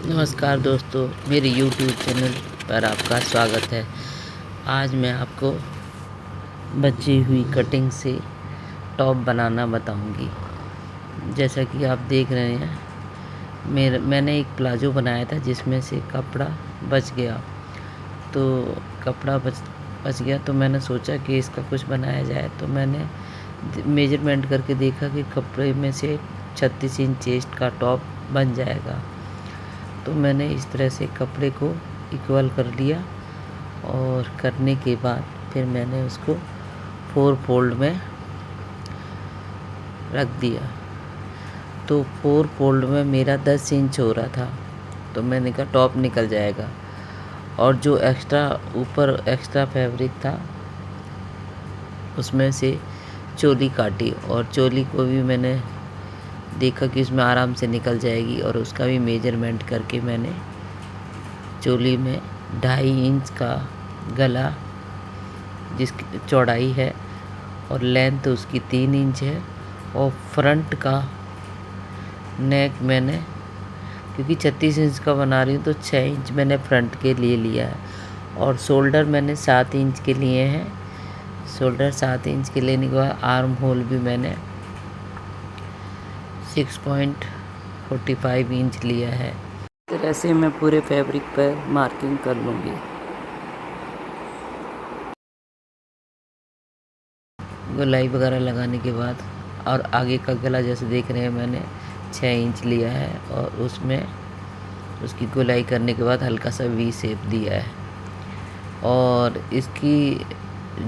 नमस्कार दोस्तों, मेरे YouTube चैनल पर आपका स्वागत है। आज मैं आपको बची हुई कटिंग से टॉप बनाना बताऊंगी। जैसा कि आप देख रहे हैं, मैंने एक प्लाजो बनाया था जिसमें से कपड़ा बच गया। तो कपड़ा बच गया तो मैंने सोचा कि इसका कुछ बनाया जाए। तो मैंने मेजरमेंट करके देखा कि कपड़े में से 36 इंच चेस्ट का टॉप बन जाएगा। तो मैंने इस तरह से कपड़े को इक्वल कर लिया और करने के बाद फिर मैंने उसको 4 फोल्ड में रख दिया। तो 4 फोल्ड में मेरा 10 इंच हो रहा था, तो मैंने कहा टॉप निकल जाएगा। और जो एक्स्ट्रा फैब्रिक था उसमें से चोली काटी और चोली को भी मैंने देखा कि उसमें आराम से निकल जाएगी और उसका भी मेजरमेंट करके मैंने चोली में 2.5 इंच का गला जिसकी चौड़ाई है और लेंथ उसकी 3 इंच है। और फ्रंट का नेक मैंने, क्योंकि 36 इंच का बना रही हूँ, तो 6 इंच मैंने फ्रंट के लिए लिया है। और शोल्डर मैंने 7 इंच के लिए हैं। शोल्डर 7 इंच के लेने के बाद आर्म होल भी मैंने 6.45 इंच लिया है। इस तरह से मैं पूरे फैब्रिक पर मार्किंग कर लूँगी। गोलाई वगैरह लगाने के बाद और आगे का गला जैसे देख रहे हैं मैंने 6 इंच लिया है और उसमें उसकी गोलाई करने के बाद हल्का सा वी शेप दिया है। और इसकी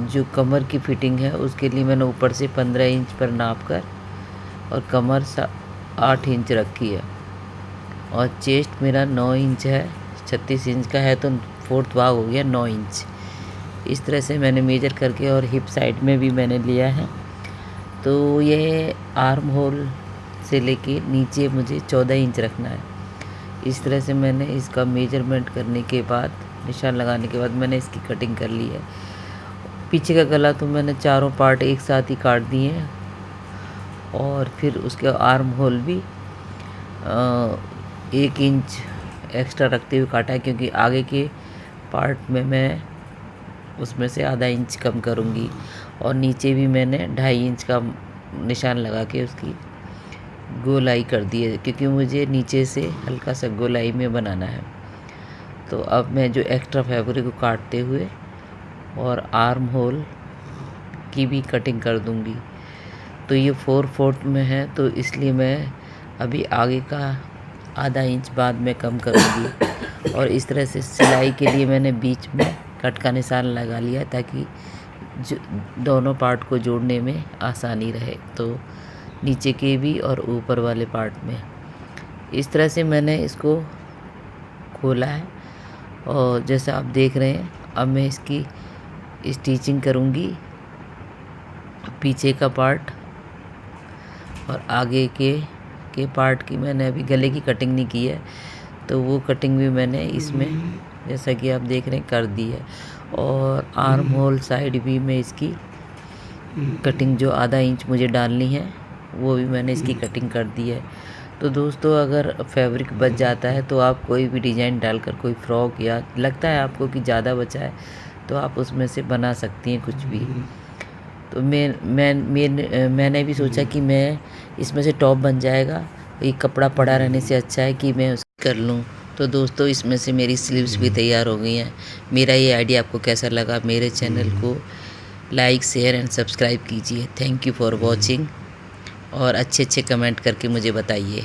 जो कमर की फिटिंग है उसके लिए मैंने ऊपर से 15 इंच पर नाप कर और कमर 8 इंच रखी है। और चेस्ट मेरा 9 इंच है, 36 इंच का है तो 4th भाग हो गया 9 इंच। इस तरह से मैंने मेजर करके, और हिप साइड में भी मैंने लिया है। तो ये आर्म होल से लेके नीचे मुझे 14 इंच रखना है। इस तरह से मैंने इसका मेजरमेंट करने के बाद, निशान लगाने के बाद मैंने इसकी कटिंग कर ली है। पीछे का गला तो मैंने चारों पार्ट एक साथ ही काट दिए हैं और फिर उसके आर्म होल भी 1 इंच एक्स्ट्रा रखते हुए काटा है, क्योंकि आगे के पार्ट में मैं उसमें से आधा इंच कम करूँगी। और नीचे भी मैंने 2.5 इंच का निशान लगा के उसकी गोलाई कर दी है, क्योंकि मुझे नीचे से हल्का सा गोलाई में बनाना है। तो अब मैं जो एक्स्ट्रा फैब्रिक को काटते हुए और आर्म होल की भी कटिंग कर दूँगी। तो ये 4/4 में है, तो इसलिए मैं अभी आगे का आधा इंच बाद में कम करूँगी। और इस तरह से सिलाई के लिए मैंने बीच में कट का निशान लगा लिया ताकि दोनों पार्ट को जोड़ने में आसानी रहे। तो नीचे के भी और ऊपर वाले पार्ट में इस तरह से मैंने इसको खोला है। और जैसा आप देख रहे हैं, अब मैं इसकी स्टिचिंग करूँगी। पीछे का पार्ट और आगे के पार्ट की मैंने अभी गले की कटिंग नहीं की है, तो वो कटिंग भी मैंने इसमें जैसा कि आप देख रहे हैं कर दी है। और आर्म होल साइड भी मैं इसकी कटिंग जो आधा इंच मुझे डालनी है वो भी मैंने इसकी कटिंग कर दी है। तो दोस्तों, अगर फैब्रिक बच जाता है तो आप कोई भी डिज़ाइन डालकर कोई फ्रॉक, या लगता है आपको कि ज़्यादा बचा है तो आप उसमें से बना सकती हैं कुछ भी। तो मैंने भी सोचा कि मैं इसमें से टॉप बन जाएगा, ये कपड़ा पड़ा रहने से अच्छा है कि मैं उसको कर लूँ। तो दोस्तों, इसमें से मेरी स्लीव्स भी तैयार हो गई हैं। मेरा ये आइडिया आपको कैसा लगा? मेरे चैनल को लाइक, शेयर एंड सब्सक्राइब कीजिए। थैंक यू फॉर वॉचिंग और अच्छे अच्छे कमेंट करके मुझे बताइए।